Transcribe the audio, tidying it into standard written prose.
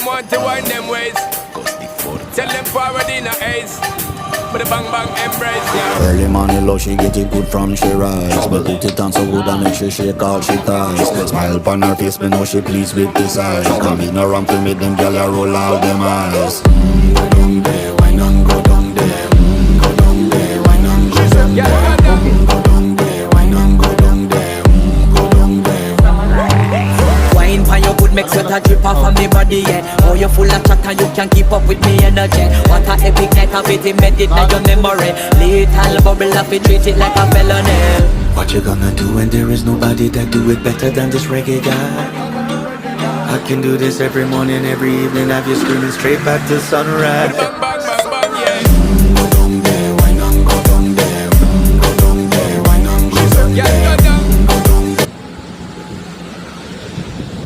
want to wind them ways. Tell them forward in a ace. But the bang bang embrace, yeah. Early morning love, she get it good from she rise. But put it on so good and make she shake all she ties. Smile upon her face, me know she pleased with this eyes. Come in around to make them gyal a roll out them eyes. Go down there, wine and go down there. Go down there, wine and go down there. Go down there, wine and go down there. Go down there. Wine pan your good, make sweat a drip off of me body, yeah. Oh, you full of chat and you can keep up with me energy. What a epic night of it, embedded in your memory. Little bubble of it, treat it like a felony. What you gonna do when there is nobody that do it better than this reggae guy? I can do this every morning, every evening, have you screaming straight back to sunrise.